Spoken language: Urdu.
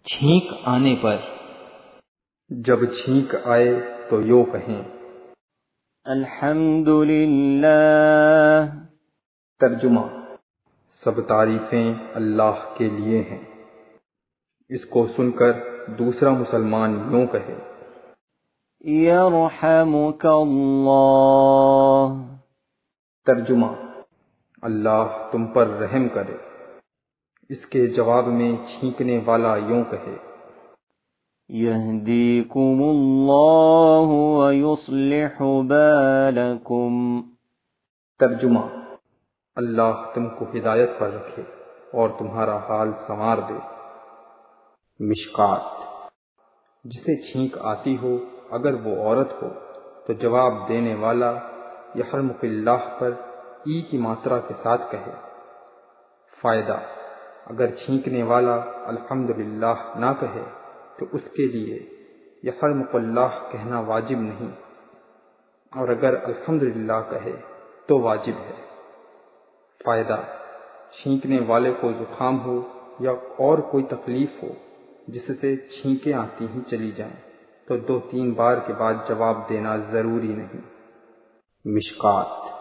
چھینک آنے پر جب چھینک آئے تو یوں کہیں الحمدللہ۔ ترجمہ: سب تعریفیں اللہ کے لیے ہیں۔ اس کو سن کر دوسرا مسلمان یوں کہے یرحمک اللہ۔ ترجمہ: اللہ تم پر رحم کرے۔ اس کے جواب میں چھینکنے والا یوں کہے یہدیکم اللہ ویصلح بالکم۔ ترجمہ: اللہ تم کو ہدایت پر رکھے اور تمہارا حال سنوار دے۔ مشکات: جسے چھینک آتی ہو اگر وہ عورت ہو تو جواب دینے والا یرحمک اللہ پر ای کی ماترا کے ساتھ کہے۔ فائدہ: اگر چھینکنے والا الحمدللہ نہ کہے تو اس کے لیے یرحمک اللہ کہنا واجب نہیں، اور اگر الحمدللہ کہے تو واجب ہے۔ فائدہ: چھینکنے والے کو زکام ہو یا اور کوئی تکلیف ہو جس سے چھینکیں آتی ہی چلی جائیں تو 2-3 بار کے بعد جواب دینا ضروری نہیں۔ مشکات۔